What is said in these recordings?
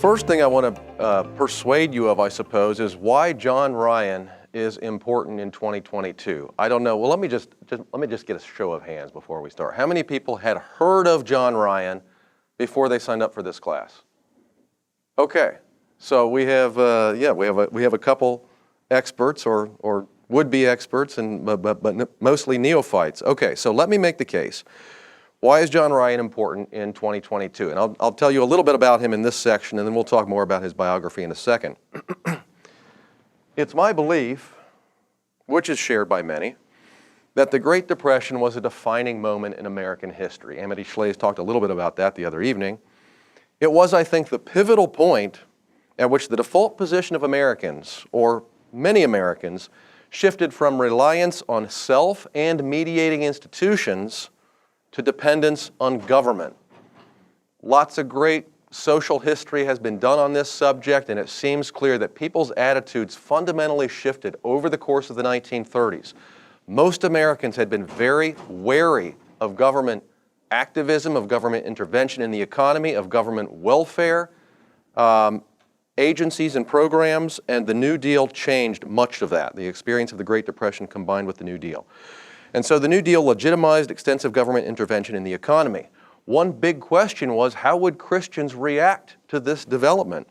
first thing I want to persuade you of, I suppose, is why John Ryan is important in 2022. I don't know. Well, let me just get a show of hands before we start. How many people had heard of John Ryan before they signed up for this class? Okay, so we have a couple experts or would-be experts, but mostly neophytes. Okay, so let me make the case. Why is John Ryan important in 2022? And I'll tell you a little bit about him in this section, and then we'll talk more about his biography in a second. It's my belief, which is shared by many, that the Great Depression was a defining moment in American history. Amity Schlaes talked a little bit about that the other evening. It was, I think, the pivotal point at which the default position of Americans, or many Americans, shifted from reliance on self and mediating institutions to dependence on government. Lots of great social history has been done on this subject, and it seems clear that people's attitudes fundamentally shifted over the course of the 1930s. Most Americans had been very wary of government activism, of government intervention in the economy, of government welfare, agencies and programs, and the New Deal changed much of that. The experience of the Great Depression combined with the New Deal. And so the New Deal legitimized extensive government intervention in the economy. One big question was, how would Christians react to this development?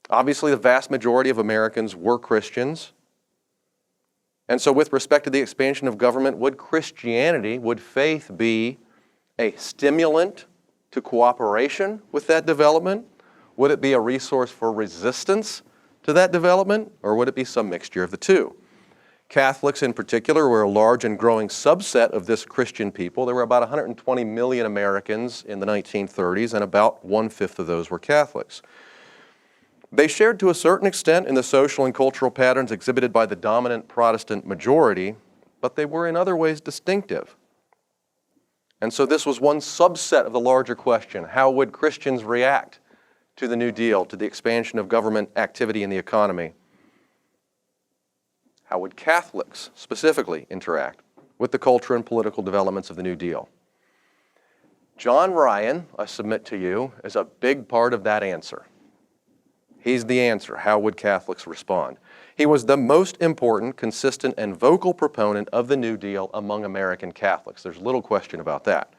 Obviously, the vast majority of Americans were Christians. And so with respect to the expansion of government, would Christianity, would faith be a stimulant to cooperation with that development? Would it be a resource for resistance to that development? Or would it be some mixture of the two? Catholics in particular were a large and growing subset of this Christian people. There were about 120 million Americans in the 1930s, and about 1/5 of those were Catholics. They shared to a certain extent in the social and cultural patterns exhibited by the dominant Protestant majority, but they were in other ways distinctive. And so this was one subset of the larger question: how would Christians react to the New Deal, to the expansion of government activity in the economy? How would Catholics specifically interact with the culture and political developments of the New Deal? John Ryan, I submit to you, is a big part of that answer. He's the answer. How would Catholics respond? He was the most important, consistent, and vocal proponent of the New Deal among American Catholics. There's little question about that.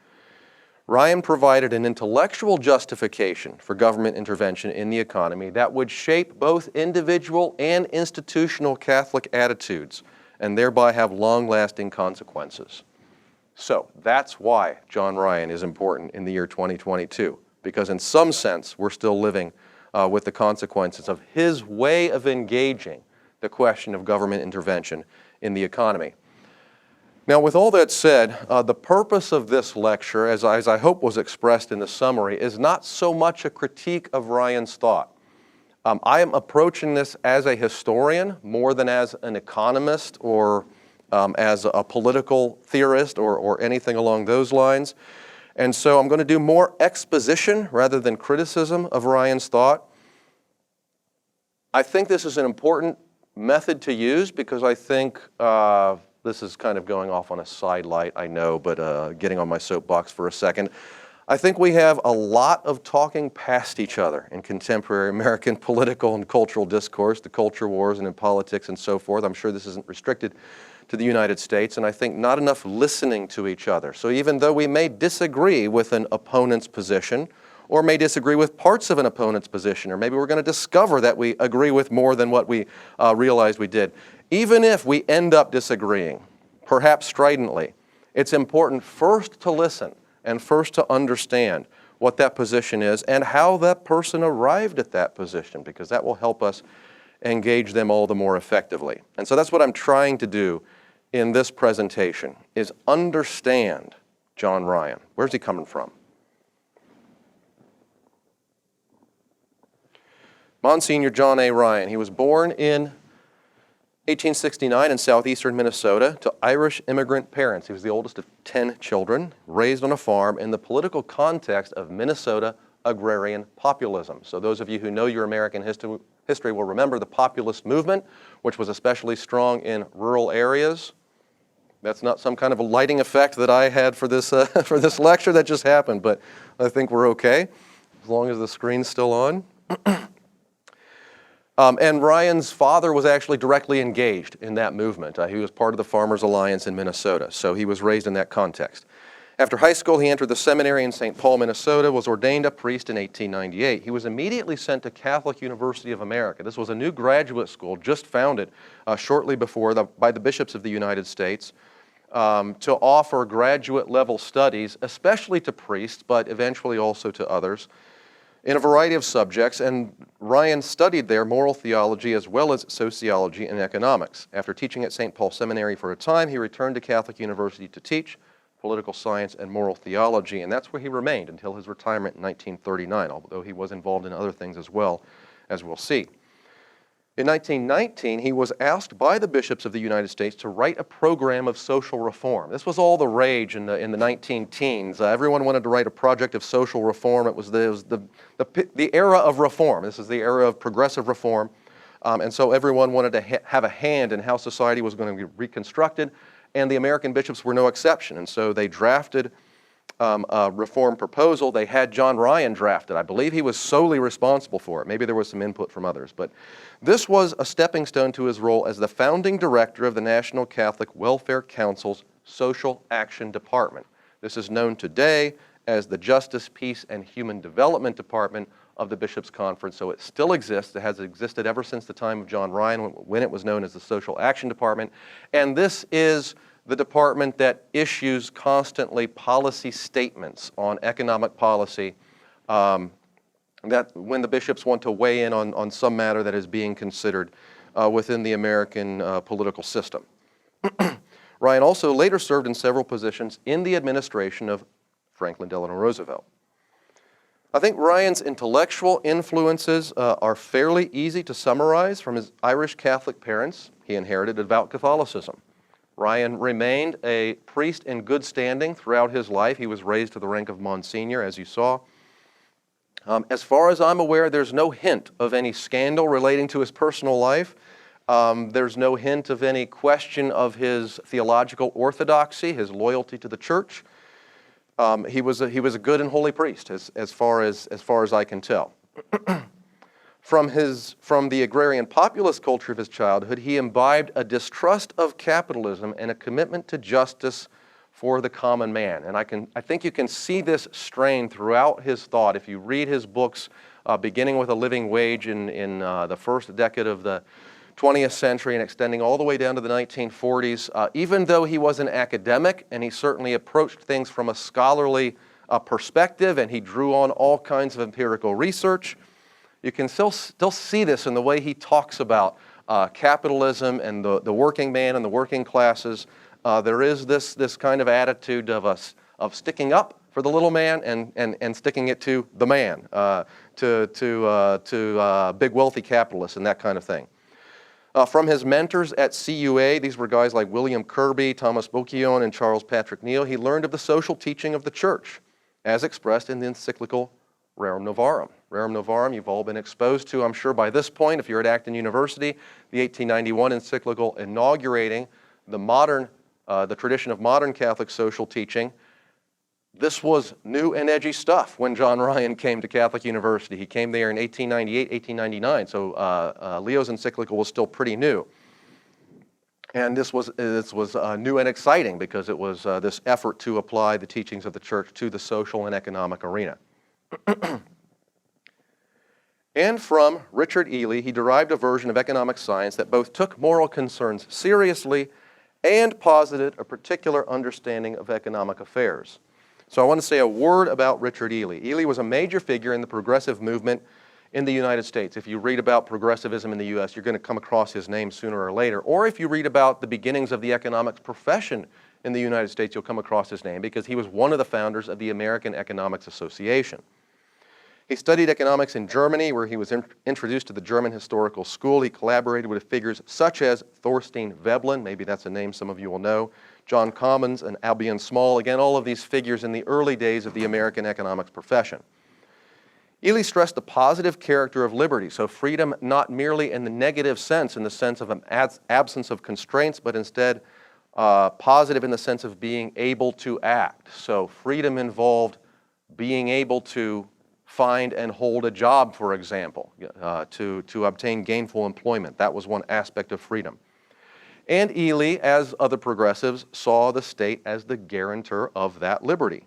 Ryan provided an intellectual justification for government intervention in the economy that would shape both individual and institutional Catholic attitudes and thereby have long-lasting consequences. So that's why John Ryan is important in the year 2022, because in some sense we're still living with the consequences of his way of engaging the question of government intervention in the economy. Now, with all that said, the purpose of this lecture, as I hope was expressed in the summary, is not so much a critique of Ryan's thought. I am approaching this as a historian more than as an economist or as a political theorist or anything along those lines. And so I'm going to do more exposition rather than criticism of Ryan's thought. I think this is an important method to use because I think this is kind of going off on a side light, I know, but getting on my soapbox for a second. I think we have a lot of talking past each other in contemporary American political and cultural discourse, the culture wars and in politics and so forth. I'm sure this isn't restricted to the United States, and I think not enough listening to each other. So even though we may disagree with an opponent's position, or may disagree with parts of an opponent's position, or maybe we're going to discover that we agree with more than what we realized we did. Even if we end up disagreeing, perhaps stridently, it's important first to listen and first to understand what that position is and how that person arrived at that position, because that will help us engage them all the more effectively. And so that's what I'm trying to do in this presentation, is understand John Ryan. Where's he coming from? Monsignor John A. Ryan. He was born in 1869 in southeastern Minnesota to Irish immigrant parents. He was the oldest of 10 children, raised on a farm in the political context of Minnesota agrarian populism. So those of you who know your American history will remember the populist movement, which was especially strong in rural areas. That's not some kind of a lighting effect that I had for this lecture that just happened, but I think we're okay, as long as the screen's still on. And Ryan's father was actually directly engaged in that movement. He was part of the Farmers Alliance in Minnesota, so he was raised in that context. After high school, he entered the seminary in St. Paul, Minnesota, was ordained a priest in 1898. He was immediately sent to Catholic University of America. This was a new graduate school just founded shortly before by the bishops of the United States to offer graduate-level studies, especially to priests, but eventually also to others, in a variety of subjects, and Ryan studied there moral theology as well as sociology and economics. After teaching at St. Paul Seminary for a time, he returned to Catholic University to teach political science and moral theology, and that's where he remained until his retirement in 1939, although he was involved in other things as well, as we'll see. In 1919, he was asked by the bishops of the United States to write a program of social reform. This was all the rage in the 19-teens. Everyone wanted to write a project of social reform. It was the era of reform. This is the era of progressive reform. And so everyone wanted to have a hand in how society was going to be reconstructed, and the American bishops were no exception. And so they drafted a reform proposal. They had John Ryan drafted. I believe he was solely responsible for it. Maybe there was some input from others. But this was a stepping stone to his role as the founding director of the National Catholic Welfare Council's Social Action Department. This is known today as the Justice, Peace, and Human Development Department of the Bishops' Conference. So it still exists. It has existed ever since the time of John Ryan, when it was known as the Social Action Department. And this is the department that issues constantly policy statements on economic policy that when the bishops want to weigh in on some matter that is being considered within the American political system. Ryan also later served in several positions in the administration of Franklin Delano Roosevelt. I think Ryan's intellectual influences are fairly easy to summarize. From his Irish Catholic parents, he inherited devout Catholicism. Ryan remained a priest in good standing throughout his life. He was raised to the rank of Monsignor, as you saw. As far as I'm aware, there's no hint of any scandal relating to his personal life. There's no hint of any question of his theological orthodoxy, his loyalty to the church. He was a good and holy priest, as far as I can tell. From the agrarian populist culture of his childhood, he imbibed a distrust of capitalism and a commitment to justice for the common man. And I think you can see this strain throughout his thought. If you read his books, beginning with A Living Wage in the first decade of the 20th century and extending all the way down to the 1940s, even though he was an academic and he certainly approached things from a scholarly perspective and he drew on all kinds of empirical research, you can still see this in the way he talks about capitalism and the working man and the working classes. There is this kind of attitude of sticking up for the little man and sticking it to the man, to big wealthy capitalists and that kind of thing. From his mentors at CUA, these were guys like William Kirby, Thomas Bocchione, and Charles Patrick Neal, he learned of the social teaching of the church, as expressed in the encyclical Rerum Novarum. Rerum Novarum you've all been exposed to, I'm sure, by this point, if you're at Acton University, the 1891 encyclical inaugurating the tradition of modern Catholic social teaching. This was new and edgy stuff when John Ryan came to Catholic University. He came there in 1898, 1899, so Leo's encyclical was still pretty new. And this was new and exciting because it was this effort to apply the teachings of the church to the social and economic arena. And from Richard Ely, he derived a version of economic science that both took moral concerns seriously and posited a particular understanding of economic affairs. So I want to say a word about Richard Ely. Ely was a major figure in the progressive movement in the United States. If you read about progressivism in the U.S., you're going to come across his name sooner or later. Or if you read about the beginnings of the economics profession in the United States, you'll come across his name because he was one of the founders of the American Economics Association. He studied economics in Germany, where he was introduced to the German Historical School. He collaborated with figures such as Thorstein Veblen, maybe that's a name some of you will know, John Commons, and Albion Small. Again, all of these figures in the early days of the American economics profession. Ely stressed the positive character of liberty, so freedom not merely in the negative sense, in the sense of an absence of constraints, but instead positive in the sense of being able to act. So freedom involved being able to find and hold a job, for example, to obtain gainful employment. That was one aspect of freedom. And Ely, as other progressives, saw the state as the guarantor of that liberty.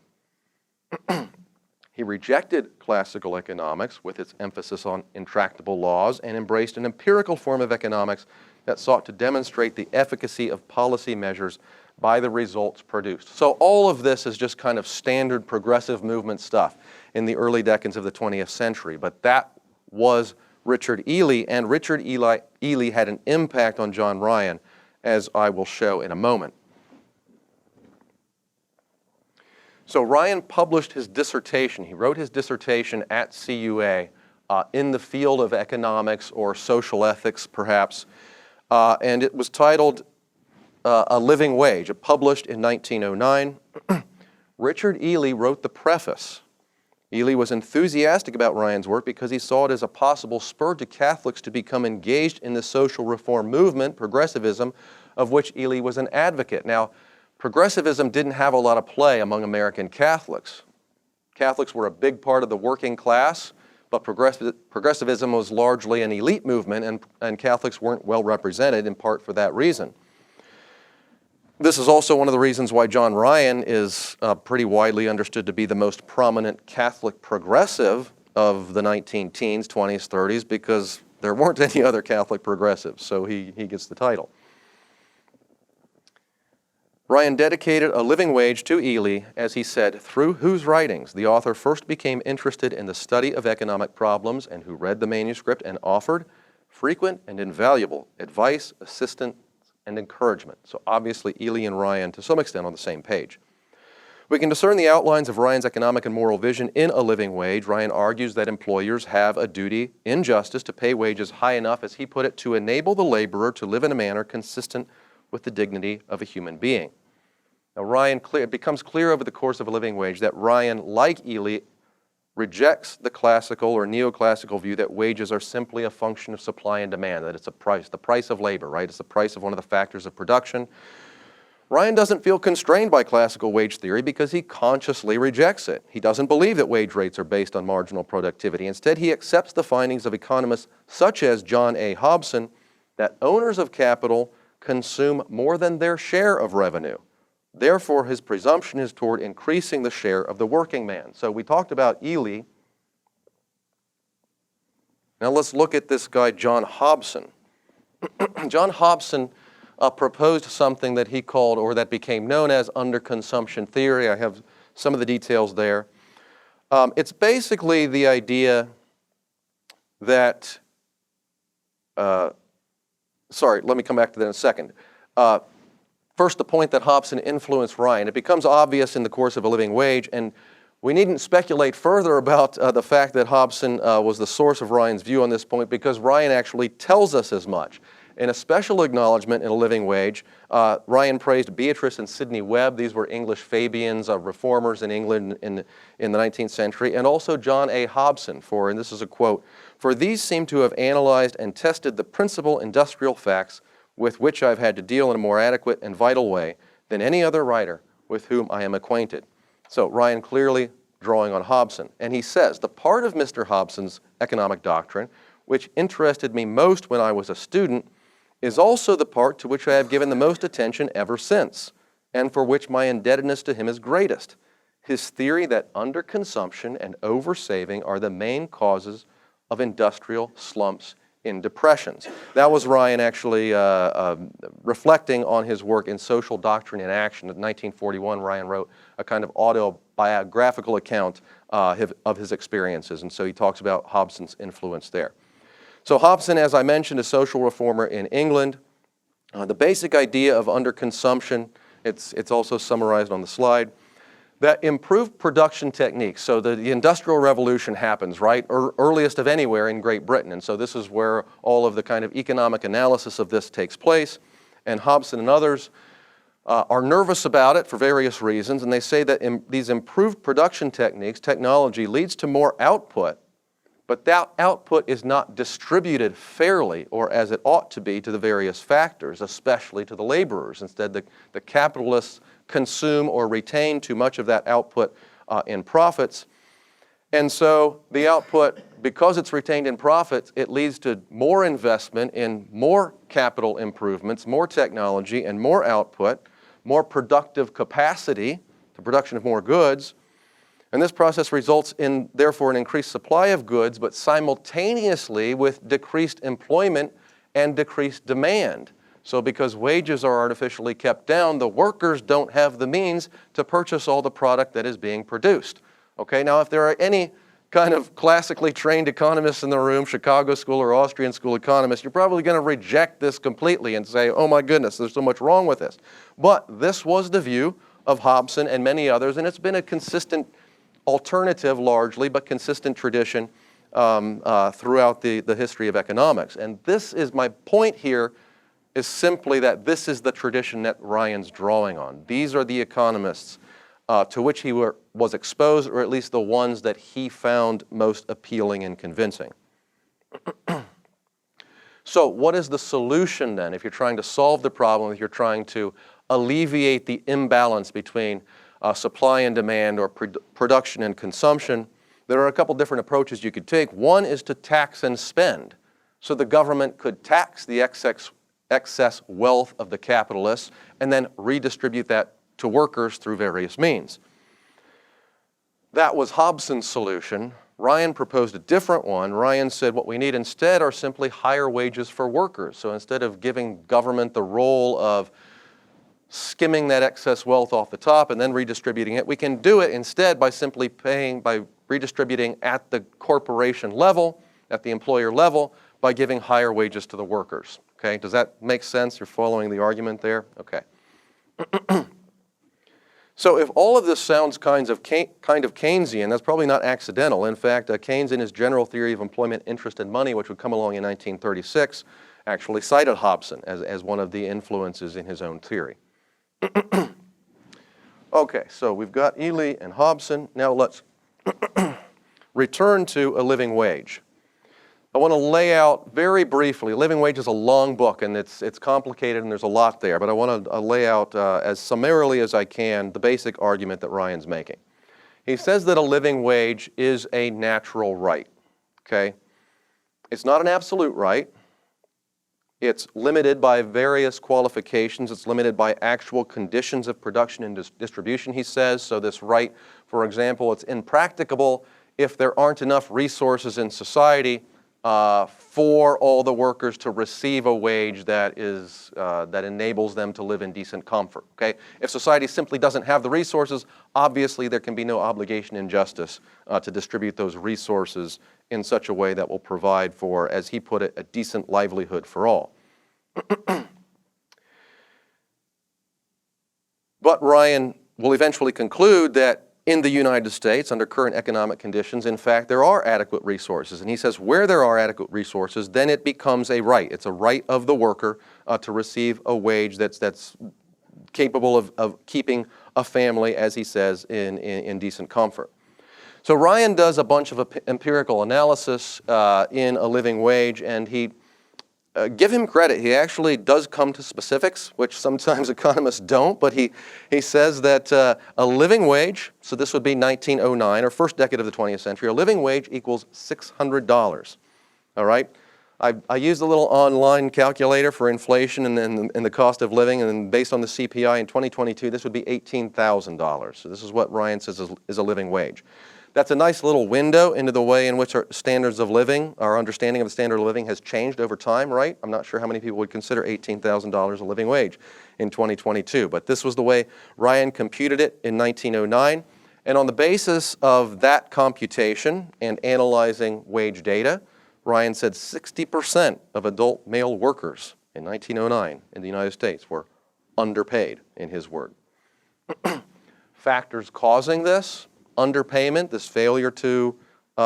He rejected classical economics with its emphasis on intractable laws and embraced an empirical form of economics that sought to demonstrate the efficacy of policy measures by the results produced. So all of this is just kind of standard progressive movement stuff in the early decades of the 20th century, but that was Richard Ely, and Richard Ely had an impact on John Ryan, as I will show in a moment. So Ryan published his dissertation. He wrote his dissertation at CUA in the field of economics or social ethics, perhaps, and it was titled A Living Wage. It published in 1909. Richard Ely wrote the preface. Ely was enthusiastic about Ryan's work because he saw it as a possible spur to Catholics to become engaged in the social reform movement, progressivism, of which Ely was an advocate. Now, progressivism didn't have a lot of play among American Catholics. Catholics were a big part of the working class, but progressivism was largely an elite movement, and Catholics weren't well represented, in part for that reason. This is also one of the reasons why John Ryan is pretty widely understood to be the most prominent Catholic progressive of the 19-teens, 20s, 30s, because there weren't any other Catholic progressives, so he gets the title. Ryan dedicated A Living Wage to Ely, as he said, through whose writings the author first became interested in the study of economic problems and who read the manuscript and offered frequent and invaluable advice, assistance, and encouragement. So obviously Ely and Ryan, to some extent, on the same page. We can discern the outlines of Ryan's economic and moral vision in A Living Wage. Ryan argues that employers have a duty in justice to pay wages high enough, as he put it, to enable the laborer to live in a manner consistent with the dignity of a human being. Now, it becomes clear over the course of A Living Wage that Ryan, like Ely, rejects the classical or neoclassical view that wages are simply a function of supply and demand, that it's a price, the price of labor, right? It's the price of one of the factors of production. Ryan doesn't feel constrained by classical wage theory because he consciously rejects it. He doesn't believe that wage rates are based on marginal productivity. Instead, he accepts the findings of economists such as John A. Hobson that owners of capital consume more than their share of revenue. Therefore, his presumption is toward increasing the share of the working man. So we talked about Ely. Now let's look at this guy, John Hobson. John Hobson proposed something that he called, or that became known as, underconsumption theory. I have some of the details there. It's basically the idea that, sorry, let me come back to that in a second. First, the point that Hobson influenced Ryan. It becomes obvious in the course of A Living Wage, and we needn't speculate further about the fact that Hobson was the source of Ryan's view on this point, because Ryan actually tells us as much. In a special acknowledgement in A Living Wage, Ryan praised Beatrice and Sidney Webb. These were English Fabians, reformers in England in the 19th century, and also John A. Hobson for, and this is a quote, "For these seem to have analyzed and tested the principal industrial facts with which I've had to deal in a more adequate and vital way than any other writer with whom I am acquainted." So Ryan clearly drawing on Hobson. And he says, "The part of Mr. Hobson's economic doctrine which interested me most when I was a student is also the part to which I have given the most attention ever since, and for which my indebtedness to him is greatest. His theory that underconsumption and oversaving are the main causes of industrial slumps in depressions." That was Ryan actually reflecting on his work in Social Doctrine in Action. In 1941, Ryan wrote a kind of autobiographical account of his experiences, and so he talks about Hobson's influence there. So Hobson, as I mentioned, a social reformer in England. The basic idea of underconsumption, it's also summarized on the slide, that improved production techniques. So the Industrial Revolution happens, right, earliest of anywhere in Great Britain. And so this is where all of the kind of economic analysis of this takes place. And Hobson and others are nervous about it for various reasons. And they say that these improved production techniques, technology, leads to more output, but that output is not distributed fairly or as it ought to be to the various factors, especially to the laborers. Instead, the capitalists consume or retain too much of that output in profits. And so the output, because it's retained in profits, it leads to more investment in more capital improvements, more technology, and more output, more productive capacity, the production of more goods. And this process results in, therefore, an increased supply of goods, but simultaneously with decreased employment and decreased demand. So because wages are artificially kept down, the workers don't have the means to purchase all the product that is being produced. Okay, now if there are any kind of classically trained economists in the room, Chicago School or Austrian School economists, you're probably going to reject this completely and say, oh my goodness, there's so much wrong with this. But this was the view of Hobson and many others, and it's been a consistent alternative largely, but consistent tradition throughout the history of economics. And this is my point here, is simply that this is the tradition that Ryan's drawing on. These are the economists to which he was exposed, or at least the ones that he found most appealing and convincing. So what is the solution then if you're trying to solve the problem, if you're trying to alleviate the imbalance between supply and demand or production and consumption? There are a couple different approaches you could take. One is to tax and spend. So the government could tax the excess wealth of the capitalists and then redistribute that to workers through various means. That was Hobson's solution. Ryan proposed a different one. Ryan said what we need instead are simply higher wages for workers. So instead of giving government the role of skimming that excess wealth off the top and then redistributing it, we can do it instead by simply paying, by redistributing at the corporation level, at the employer level, by giving higher wages to the workers. Okay, does that make sense? You're following the argument there? Okay. So if all of this sounds kind of Keynesian, that's probably not accidental. In fact, Keynes in his General Theory of Employment, Interest, and Money, which would come along in 1936, actually cited Hobson as one of the influences in his own theory. Okay, so we've got Ely and Hobson. Now let's return to a living wage. I want to lay out very briefly, living wage is a long book and it's complicated and there's a lot there, but I want to lay out as summarily as I can the basic argument that Ryan's making. He says that a living wage is a natural right, okay? It's not an absolute right. It's limited by various qualifications. It's limited by actual conditions of production and distribution, he says. So this right, for example, it's impracticable if there aren't enough resources in society for all the workers to receive a wage that enables them to live in decent comfort. Okay? If society simply doesn't have the resources, obviously there can be no obligation in justice to distribute those resources in such a way that will provide for, as he put it, a decent livelihood for all. But Ryan will eventually conclude that in the United States, under current economic conditions, in fact, there are adequate resources. And he says where there are adequate resources, then it becomes a right. It's a right of the worker to receive a wage that's capable of keeping a family, as he says, in decent comfort. So Ryan does a bunch of empirical analysis in A Living Wage, and he give him credit. He actually does come to specifics, which sometimes economists don't, but he says that a living wage, so this would be 1909, or first decade of the 20th century, a living wage equals $600. All right? I used a little online calculator for inflation and the cost of living, and based on the CPI in 2022, this would be $18,000. So this is what Ryan says is a living wage. That's a nice little window into the way in which our standards of living, our understanding of the standard of living has changed over time, right? I'm not sure how many people would consider $18,000 a living wage in 2022, but this was the way Ryan computed it in 1909. And on the basis of that computation and analyzing wage data, Ryan said 60% of adult male workers in 1909 in the United States were underpaid, in his word. Factors causing this: underpayment, this failure to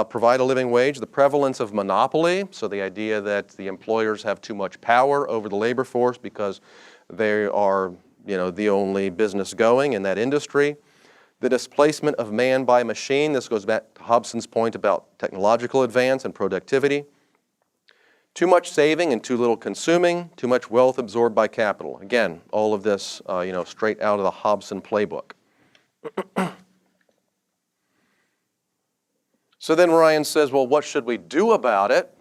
provide a living wage, the prevalence of monopoly, so the idea that the employers have too much power over the labor force because they are, the only business going in that industry. The displacement of man by machine, this goes back to Hobson's point about technological advance and productivity. Too much saving and too little consuming, too much wealth absorbed by capital. Again, all of this, straight out of the Hobson playbook. So then Ryan says, well, what should we do about it?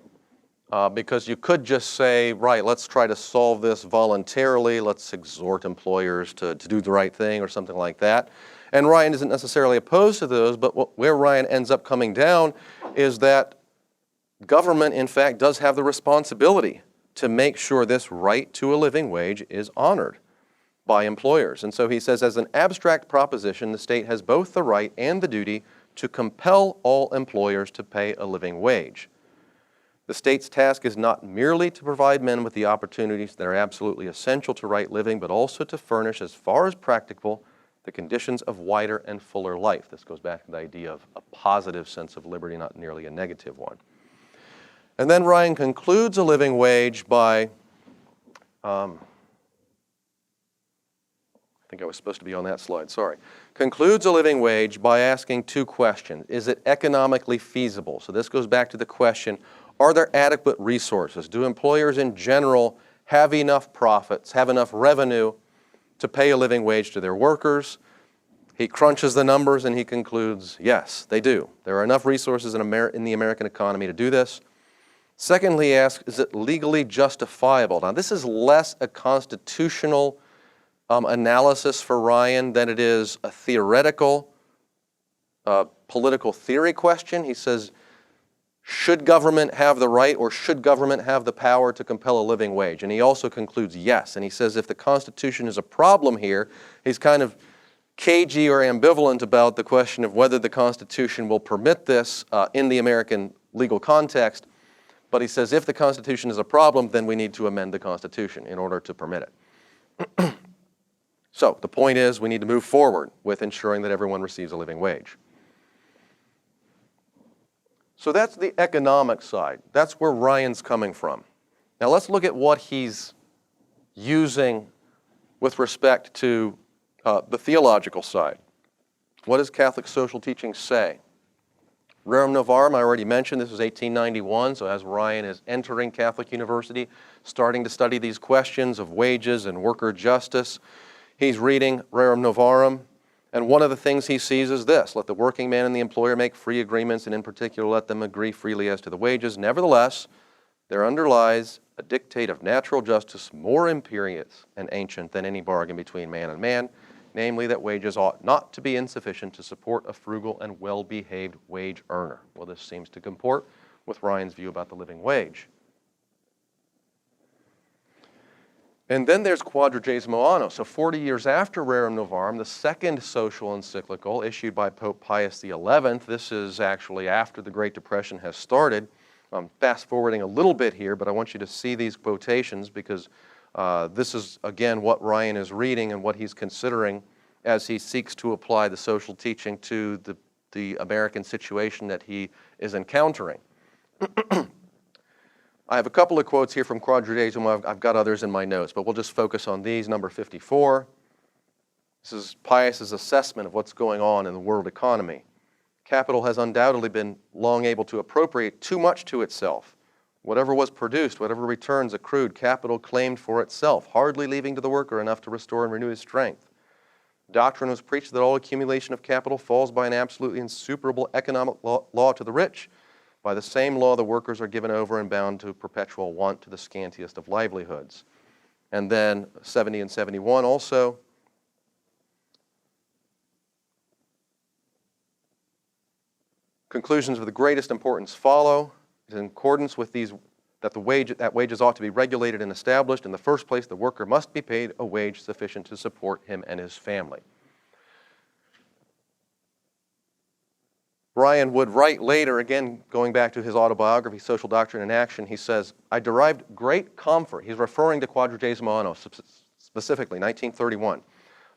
Because you could just say, right, let's try to solve this voluntarily. Let's exhort employers to do the right thing or something like that. And Ryan isn't necessarily opposed to those, but where Ryan ends up coming down is that government, in fact, does have the responsibility to make sure this right to a living wage is honored by employers. And so he says, as an abstract proposition, the state has both the right and the duty to compel all employers to pay a living wage. The state's task is not merely to provide men with the opportunities that are absolutely essential to right living, but also to furnish, as far as practicable, the conditions of wider and fuller life. This goes back to the idea of a positive sense of liberty, not merely a negative one. And then Ryan concludes a living wage by, I think I was supposed to be on that slide, sorry. Concludes a living wage by asking two questions. Is it economically feasible? So this goes back to the question, are there adequate resources? Do employers in general have enough profits, have enough revenue to pay a living wage to their workers? He crunches the numbers and he concludes, yes, they do. There are enough resources in the American economy to do this. Secondly, he asks, is it legally justifiable? Now, this is less a constitutional analysis for Ryan than it is a theoretical, political theory question. He says, should government have the right or should government have the power to compel a living wage? And he also concludes yes. And he says if the Constitution is a problem here, he's kind of cagey or ambivalent about the question of whether the Constitution will permit this in the American legal context. But he says if the Constitution is a problem, then we need to amend the Constitution in order to permit it. So the point is we need to move forward with ensuring that everyone receives a living wage. So that's the economic side. That's where Ryan's coming from. Now let's look at what he's using with respect to the theological side. What does Catholic social teaching say? Rerum Novarum, I already mentioned, this was 1891, so as Ryan is entering Catholic University, starting to study these questions of wages and worker justice, he's reading Rerum Novarum. And one of the things he sees is this: let the working man and the employer make free agreements, and in particular let them agree freely as to the wages. Nevertheless, there underlies a dictate of natural justice more imperious and ancient than any bargain between man and man, namely that wages ought not to be insufficient to support a frugal and well-behaved wage earner. Well, this seems to comport with Ryan's view about the living wage. And then there's Quadragesimo Anno. So 40 years after Rerum Novarum, the second social encyclical issued by Pope Pius XI. This is actually after the Great Depression has started. I'm fast forwarding a little bit here, but I want you to see these quotations because this is, again, what Ryan is reading and what he's considering as he seeks to apply the social teaching to the American situation that he is encountering. I have a couple of quotes here from Quadragesimo. I've got others in my notes, but we'll just focus on these. Number 54. This is Pius's assessment of what's going on in the world economy. Capital has undoubtedly been long able to appropriate too much to itself. Whatever was produced, whatever returns accrued, capital claimed for itself, hardly leaving to the worker enough to restore and renew his strength. Doctrine was preached that all accumulation of capital falls by an absolutely insuperable economic law to the rich. By the same law, the workers are given over and bound to perpetual want to the scantiest of livelihoods. And then 70 and 71 also. Conclusions of the greatest importance follow. In accordance with these, that wages ought to be regulated and established. In the first place, the worker must be paid a wage sufficient to support him and his family. Ryan would write later, again, going back to his autobiography, Social Doctrine and Action, he says, I derived great comfort. He's referring to Quadragesimo Anno, specifically 1931.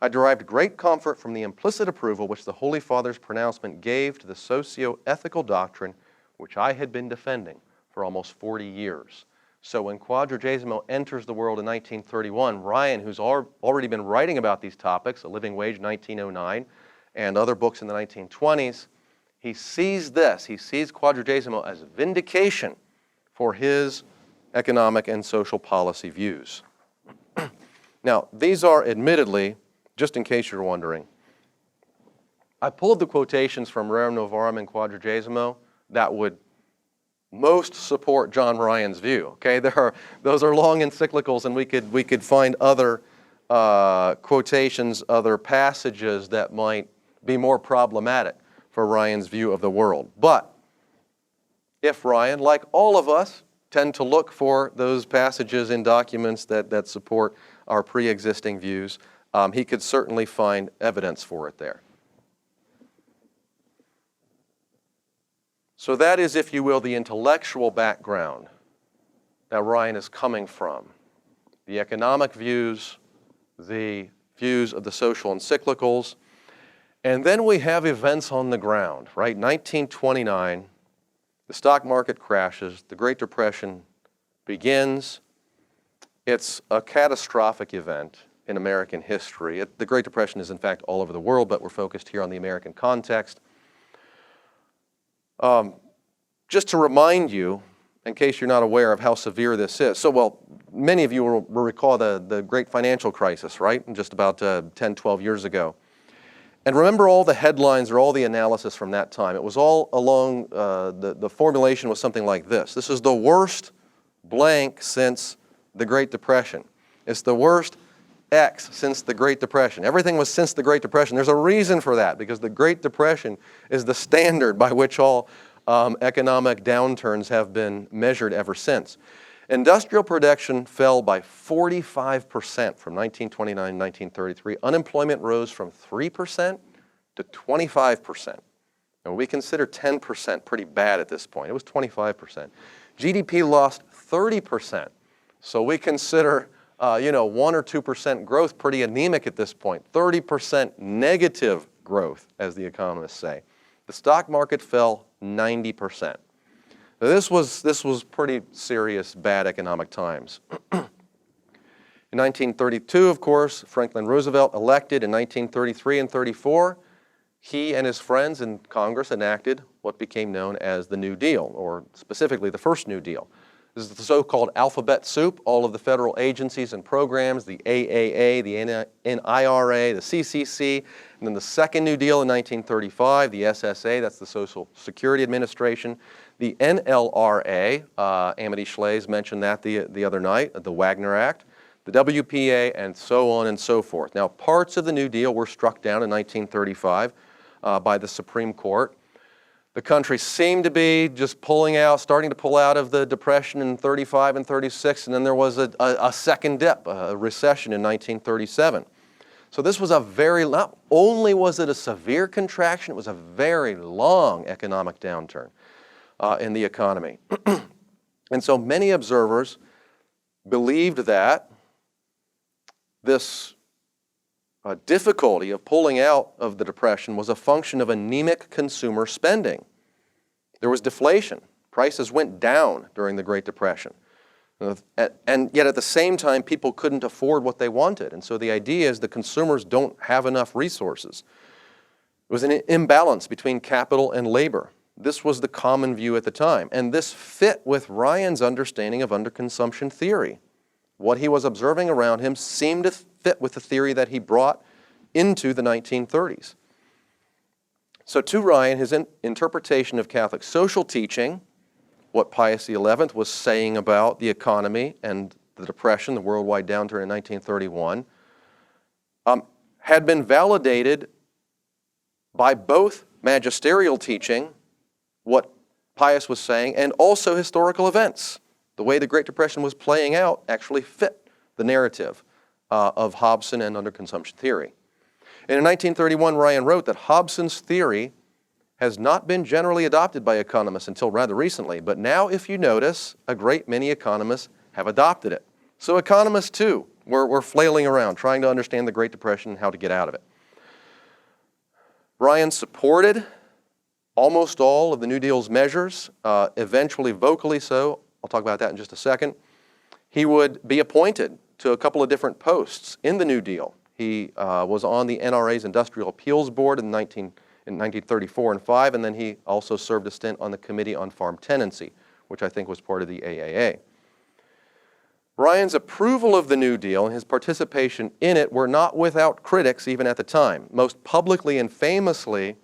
I derived great comfort from the implicit approval which the Holy Father's pronouncement gave to the socio-ethical doctrine which I had been defending for almost 40 years. So when Quadragesimo enters the world in 1931, Ryan, who's already been writing about these topics, A Living Wage, 1909, and other books in the 1920s, he sees this, he sees Quadragesimo as vindication for his economic and social policy views. Now, these are admittedly, just in case you're wondering, I pulled the quotations from Rerum Novarum and Quadragesimo that would most support John Ryan's view. Okay, those are long encyclicals, and we could find other quotations, other passages that might be more problematic for Ryan's view of the world. But if Ryan, like all of us, tend to look for those passages in documents that support our pre-existing views, he could certainly find evidence for it there. So that is, if you will, the intellectual background that Ryan is coming from. The economic views, the views of the social encyclicals, and then we have events on the ground, right? 1929, the stock market crashes, the Great Depression begins. It's a catastrophic event in American history. The Great Depression is, in fact, all over the world, but we're focused here on the American context. Just to remind you, in case you're not aware of how severe this is. So, well, many of you will recall the great financial crisis, right? Just about 10, 12 years ago. And remember all the headlines or all the analysis from that time. It was all along, the formulation was something like this. This is the worst blank since the Great Depression. It's the worst X since the Great Depression. Everything was since the Great Depression. There's a reason for that, because the Great Depression is the standard by which all economic downturns have been measured ever since. Industrial production fell by 45% from 1929 to 1933. Unemployment rose from 3% to 25%. And we consider 10% pretty bad at this point. It was 25%. GDP lost 30%. So we consider 1 or 2% growth pretty anemic at this point. 30% negative growth, as the economists say. The stock market fell 90%. Now this was pretty serious, bad economic times. In 1932, of course, Franklin Roosevelt elected. In 1933 and 34, he and his friends in Congress enacted what became known as the New Deal, or specifically the first New Deal. This is the so-called alphabet soup. All of the federal agencies and programs, the AAA, the NIRA, the CCC, and then the second New Deal in 1935, the SSA, that's the Social Security Administration, the NLRA, Amity Schlaes mentioned that the other night, the Wagner Act, the WPA, and so on and so forth. Now, parts of the New Deal were struck down in 1935 by the Supreme Court. The country seemed to be just starting to pull out of the Depression in 35 and 36, and then there was a second dip, a recession in 1937. So this was not only was it a severe contraction, it was a very long economic downturn in the economy. And so many observers believed that this difficulty of pulling out of the Depression was a function of anemic consumer spending. There was deflation. Prices went down during the Great Depression. And yet at the same time, people couldn't afford what they wanted. And so the idea is the consumers don't have enough resources. It was an imbalance between capital and labor. This was the common view at the time. And this fit with Ryan's understanding of underconsumption theory. What he was observing around him seemed to fit with the theory that he brought into the 1930s. So to Ryan, his interpretation of Catholic social teaching, what Pius XI was saying about the economy and the Depression, the worldwide downturn in 1931, had been validated by both magisterial teaching, what Pius was saying, and also historical events. The way the Great Depression was playing out actually fit the narrative of Hobson and underconsumption theory. And in 1931, Ryan wrote that Hobson's theory has not been generally adopted by economists until rather recently, but now, if you notice, a great many economists have adopted it. So economists, too, were flailing around, trying to understand the Great Depression and how to get out of it. Ryan supported almost all of the New Deal's measures, eventually vocally so. I'll talk about that in just a second. He would be appointed to a couple of different posts in the New Deal. He was on the NRA's Industrial Appeals Board in 1934 and 5, and then he also served a stint on the Committee on Farm Tenancy, which I think was part of the AAA. Ryan's approval of the New Deal and his participation in it were not without critics even at the time. Most publicly and famously,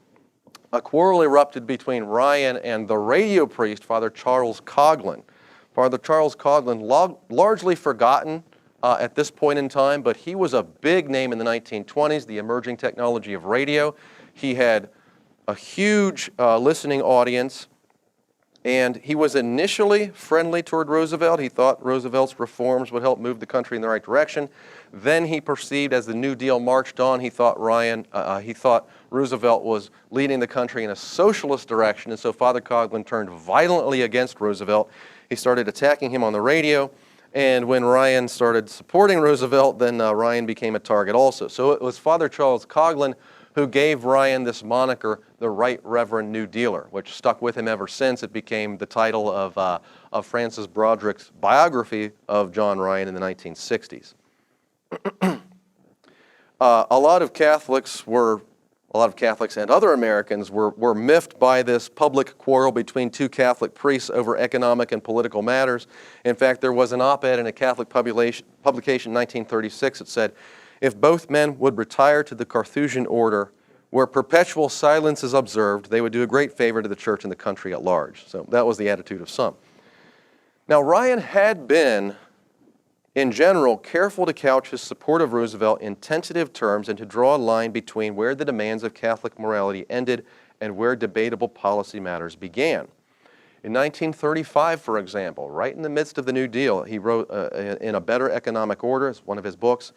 a quarrel erupted between Ryan and the radio priest, Father Charles Coughlin. Father Charles Coughlin, largely forgotten at this point in time, but he was a big name in the 1920s, the emerging technology of radio. He had a huge listening audience, and he was initially friendly toward Roosevelt. He thought Roosevelt's reforms would help move the country in the right direction. Then he perceived, as the New Deal marched on, he thought Roosevelt was leading the country in a socialist direction, and so Father Coughlin turned violently against Roosevelt. He started attacking him on the radio, and when Ryan started supporting Roosevelt, then Ryan became a target also. So it was Father Charles Coughlin who gave Ryan this moniker, the Right Reverend New Dealer, which stuck with him ever since. It became the title of Francis Broderick's biography of John Ryan in the 1960s. A lot of Catholics and other Americans were miffed by this public quarrel between two Catholic priests over economic and political matters. In fact, there was an op-ed in a Catholic publication in 1936 that said, "If both men would retire to the Carthusian order, where perpetual silence is observed, they would do a great favor to the church and the country at large." So that was the attitude of some. Now, Ryan had been, in general, careful to couch his support of Roosevelt in tentative terms and to draw a line between where the demands of Catholic morality ended and where debatable policy matters began. In 1935, for example, right in the midst of the New Deal, he wrote in A Better Economic Order, it's one of his books,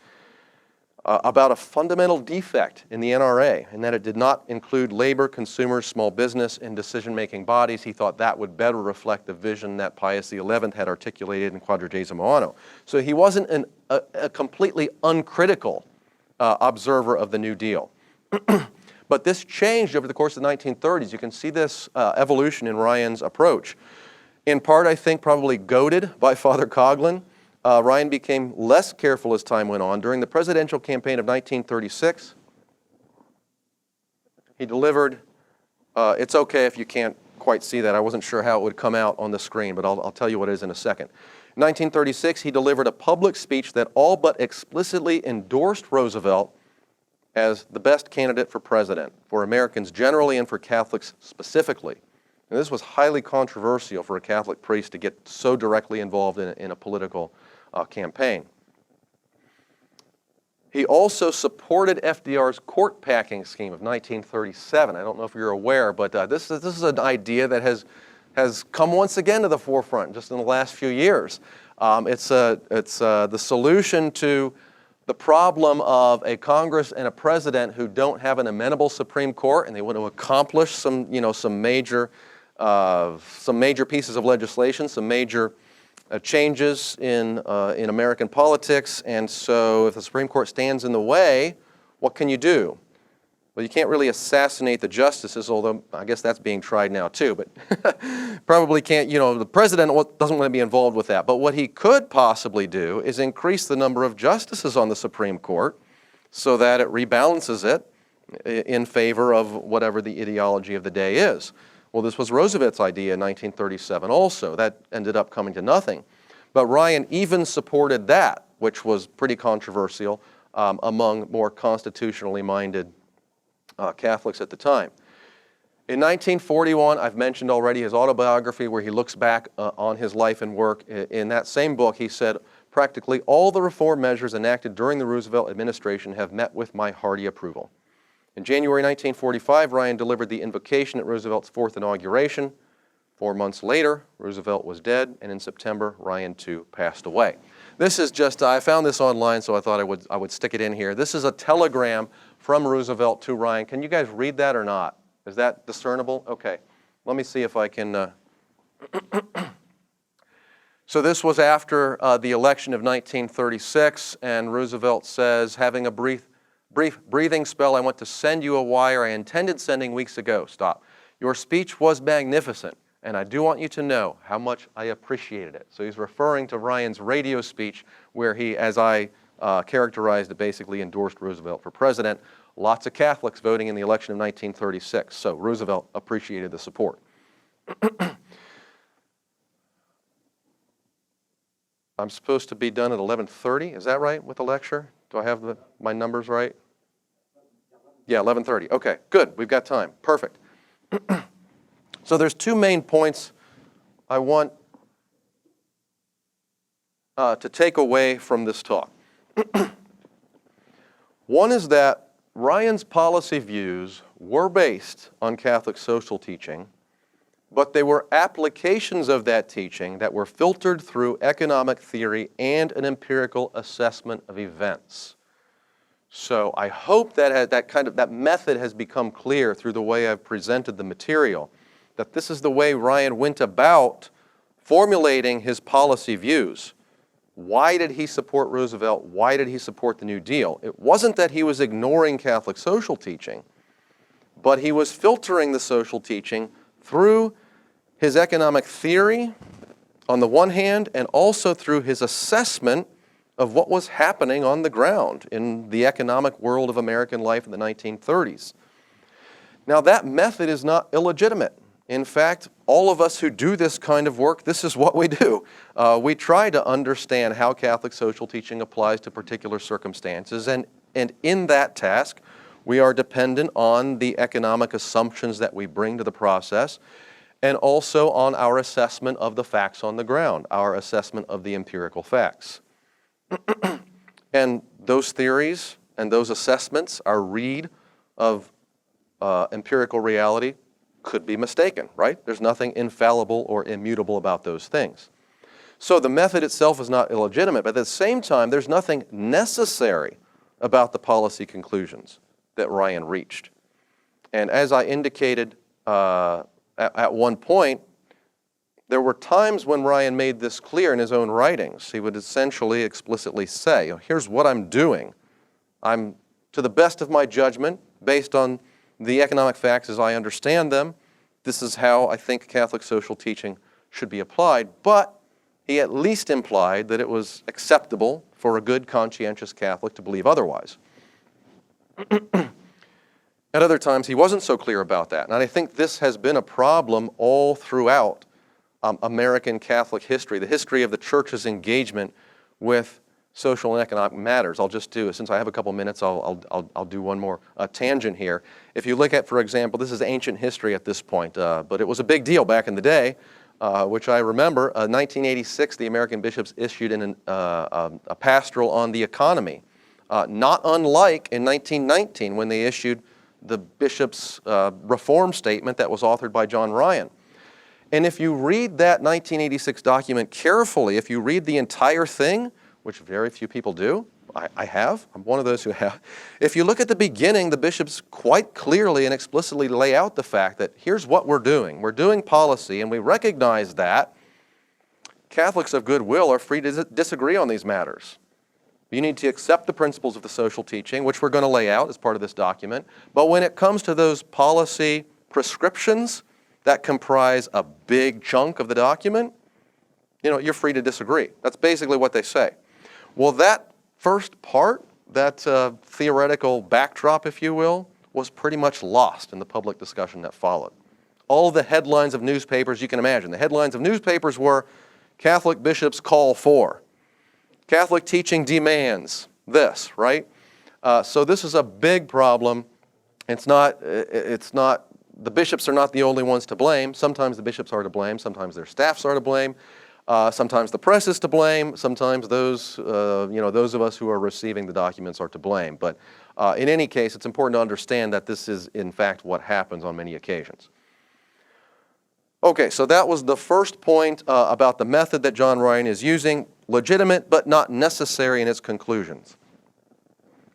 about a fundamental defect in the NRA, and that it did not include labor, consumers, small business, and decision-making bodies. He thought that would better reflect the vision that Pius XI had articulated in Quadragesimo Anno. So he wasn't a completely uncritical observer of the New Deal. But this changed over the course of the 1930s. You can see this evolution in Ryan's approach. In part, I think, probably goaded by Father Coughlin. Ryan became less careful as time went on. During the presidential campaign of 1936, he delivered, it's okay if you can't quite see that. I wasn't sure how it would come out on the screen, but I'll tell you what it is in a second. In 1936, he delivered a public speech that all but explicitly endorsed Roosevelt as the best candidate for president, for Americans generally and for Catholics specifically. And this was highly controversial for a Catholic priest to get so directly involved in a political campaign. He also supported FDR's court packing scheme of 1937. I don't know if you're aware, but this is an idea that has come once again to the forefront just in the last few years. It's the solution to the problem of a Congress and a president who don't have an amenable Supreme Court, and they want to accomplish some major pieces of legislation, some major changes in American politics. And so if the Supreme Court stands in the way, what can you do? Well, you can't really assassinate the justices, although I guess that's being tried now too, but probably can't, the president doesn't want to be involved with that. But what he could possibly do is increase the number of justices on the Supreme Court so that it rebalances it in favor of whatever the ideology of the day is. Well, this was Roosevelt's idea in 1937 also. That ended up coming to nothing. But Ryan even supported that, which was pretty controversial among more constitutionally minded Catholics at the time. In 1941, I've mentioned already his autobiography where he looks back on his life and work. In that same book, he said, "Practically all the reform measures enacted during the Roosevelt administration have met with my hearty approval." In January 1945, Ryan delivered the invocation at Roosevelt's fourth inauguration. 4 months later, Roosevelt was dead, and in September, Ryan too passed away. This is just, I found this online, so I thought I would stick it in here. This is a telegram from Roosevelt to Ryan. Can you guys read that or not? Is that discernible? Okay. Let me see if I can. So this was after the election of 1936, and Roosevelt says, "Having a brief breathing spell, I want to send you a wire I intended sending weeks ago." Stop. "Your speech was magnificent, and I do want you to know how much I appreciated it." So he's referring to Ryan's radio speech where he, as I characterized it, basically endorsed Roosevelt for president. Lots of Catholics voting in the election of 1936, so Roosevelt appreciated the support. I'm supposed to be done at 11:30, is that right, with the lecture? Do I have my numbers right? Yeah, 11:30. Okay, good. We've got time. Perfect. So there's two main points I want to take away from this talk. One is that Ryan's policy views were based on Catholic social teaching, but they were applications of that teaching that were filtered through economic theory and an empirical assessment of events. So I hope that that method has become clear through the way I've presented the material, that this is the way Ryan went about formulating his policy views. Why did he support Roosevelt? Why did he support the New Deal? It wasn't that he was ignoring Catholic social teaching, but he was filtering the social teaching through his economic theory on the one hand, and also through his assessment of what was happening on the ground in the economic world of American life in the 1930s. Now, that method is not illegitimate. In fact, all of us who do this kind of work, this is what we do. We try to understand how Catholic social teaching applies to particular circumstances, and in that task, we are dependent on the economic assumptions that we bring to the process, and also on our assessment of the facts on the ground, our assessment of the empirical facts. And those theories and those assessments, our read of empirical reality, could be mistaken, right? There's nothing infallible or immutable about those things. So the method itself is not illegitimate, but at the same time, there's nothing necessary about the policy conclusions that Ryan reached. And as I indicated at one point, there were times when Ryan made this clear in his own writings. He would essentially explicitly say, here's what I'm doing. I'm, to the best of my judgment, based on the economic facts as I understand them, this is how I think Catholic social teaching should be applied, but he at least implied that it was acceptable for a good, conscientious Catholic to believe otherwise. At other times, he wasn't so clear about that, and I think this has been a problem all throughout American Catholic history, the history of the Church's engagement with social and economic matters. I'll just do, since I have a couple minutes, I'll do one more tangent here. If you look at, for example, this is ancient history at this point, but it was a big deal back in the day, which I remember. 1986, the American bishops issued a pastoral on the economy, not unlike in 1919 when they issued the bishop's reform statement that was authored by John Ryan. And if you read that 1986 document carefully, if you read the entire thing, which very few people do, I have, I'm one of those who have. If you look at the beginning, the bishops quite clearly and explicitly lay out the fact that here's what we're doing. We're doing policy, and we recognize that Catholics of goodwill are free to disagree on these matters. You need to accept the principles of the social teaching, which we're going to lay out as part of this document. But when it comes to those policy prescriptions that comprise a big chunk of the document, you're free to disagree. That's basically what they say. Well, that first part, that theoretical backdrop, if you will, was pretty much lost in the public discussion that followed. All the headlines of newspapers you can imagine. The headlines of newspapers were, Catholic bishops call for, Catholic teaching demands this, right? So this is a big problem. It's not, the bishops are not the only ones to blame. Sometimes the bishops are to blame. Sometimes their staffs are to blame. Sometimes the press is to blame. Sometimes those of us who are receiving the documents are to blame. But in any case, it's important to understand that this is, in fact, what happens on many occasions. Okay, so that was the first point about the method that John Ryan is using, legitimate but not necessary in its conclusions.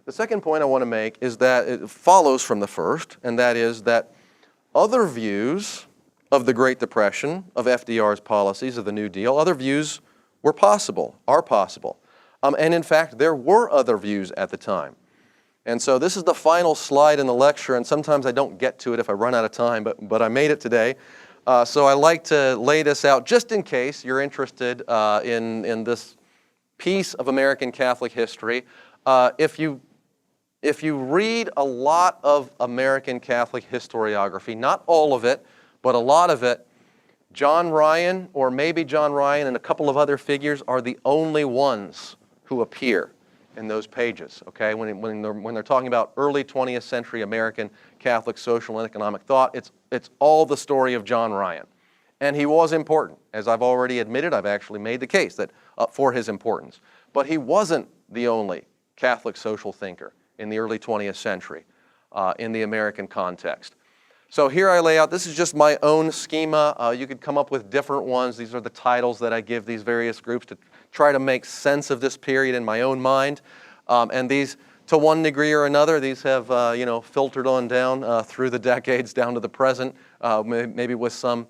The second point I want to make is that it follows from the first, and that is that other views of the Great Depression, of FDR's policies, of the New Deal, other views were possible, are possible. And in fact, there were other views at the time. And so this is the final slide in the lecture, and sometimes I don't get to it if I run out of time, but I made it today. So I like to lay this out just in case you're interested in this piece of American Catholic history. If you read a lot of American Catholic historiography, not all of it, but a lot of it, John Ryan, or maybe John Ryan and a couple of other figures, are the only ones who appear. in those pages, okay? When they're talking about early 20th century American Catholic social and economic thought, it's all the story of John Ryan. And he was important. As I've already admitted, I've actually made the case that for his importance. But he wasn't the only Catholic social thinker in the early 20th century in the American context. So here I lay out, this is just my own schema. You could come up with different ones. These are the titles that I give these various groups to try to make sense of this period in my own mind. And these, to one degree or another, these have filtered on down through the decades down to the present, maybe with some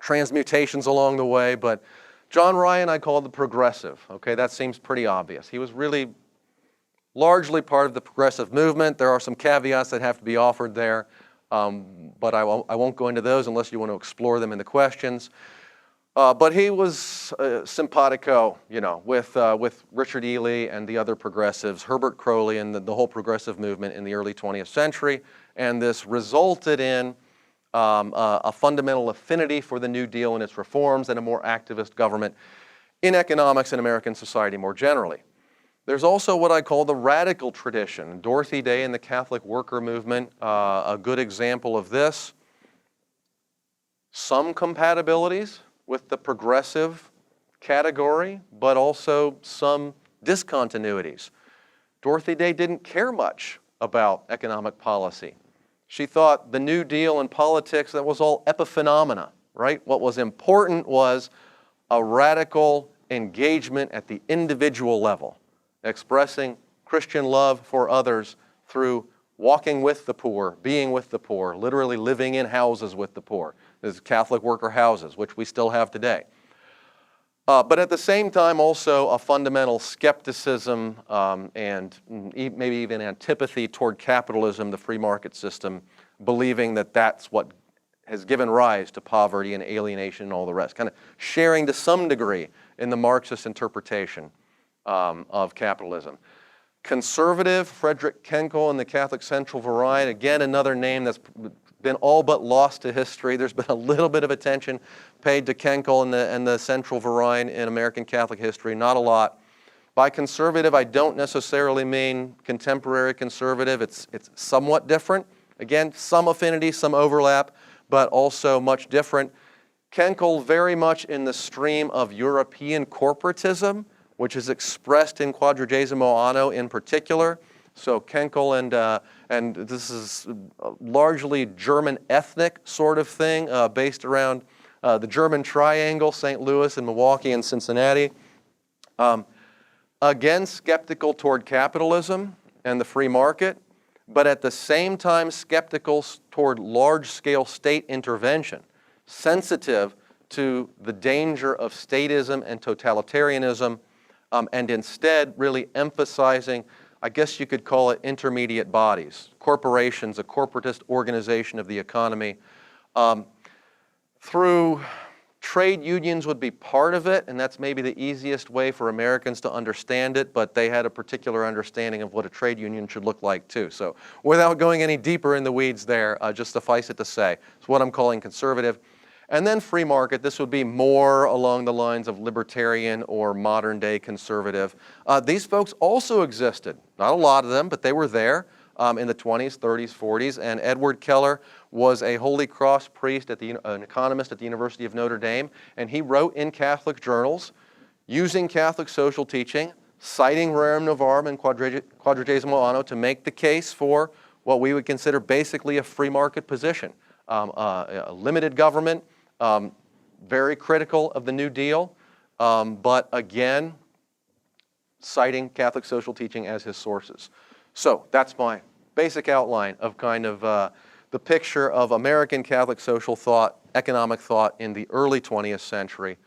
transmutations along the way. But John Ryan I call the progressive. Okay, that seems pretty obvious. He was really largely part of the progressive movement. There are some caveats that have to be offered there, but I won't go into those unless you want to explore them in the questions. But he was simpatico, with Richard Ely and the other progressives, Herbert Crowley and the whole progressive movement in the early 20th century. And this resulted in a fundamental affinity for the New Deal and its reforms and a more activist government in economics and American society more generally. There's also what I call the radical tradition. Dorothy Day and the Catholic worker movement, a good example of this. Some compatibilities with the progressive category, but also some discontinuities. Dorothy Day didn't care much about economic policy. She thought the New Deal and politics, that was all epiphenomena, right? What was important was a radical engagement at the individual level, expressing Christian love for others through walking with the poor, being with the poor, literally living in houses with the poor. There's Catholic worker houses, which we still have today. But at the same time, also a fundamental skepticism and maybe even antipathy toward capitalism, the free market system, believing that that's what has given rise to poverty and alienation and all the rest, kind of sharing to some degree in the Marxist interpretation of capitalism. Conservative, Frederick Kenkel and the Catholic Central Variety, again another name that's been all but lost to history. There's been a little bit of attention paid to Kenkel and the Central Variety in American Catholic history, not a lot. By conservative, I don't necessarily mean contemporary conservative. It's somewhat different. Again, some affinity, some overlap, but also much different. Kenkel very much in the stream of European corporatism, which is expressed in Quadragesimo Anno in particular. So Kenkel and this is largely German ethnic sort of thing based around the German triangle, St. Louis and Milwaukee and Cincinnati. Again, skeptical toward capitalism and the free market, but at the same time skeptical toward large-scale state intervention, sensitive to the danger of statism and totalitarianism, and instead really emphasizing, I guess you could call it intermediate bodies, corporations, a corporatist organization of the economy. Through trade unions would be part of it, and that's maybe the easiest way for Americans to understand it, but they had a particular understanding of what a trade union should look like too. So without going any deeper in the weeds there, just suffice it to say, it's what I'm calling conservative. And then free market, this would be more along the lines of libertarian or modern day conservative. These folks also existed, not a lot of them, but they were there in the 20s, 30s, 40s. And Edward Keller was a Holy Cross priest, an economist at the University of Notre Dame. And he wrote in Catholic journals using Catholic social teaching, citing Rerum Novarum and Quadragesimo Anno to make the case for what we would consider basically a free market position. A limited government, very critical of the New Deal, but again, citing Catholic social teaching as his sources. So that's my basic outline of kind of the picture of American Catholic social thought, economic thought in the early 20th century,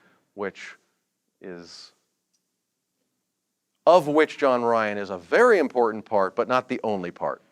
of which John Ryan is a very important part, but not the only part.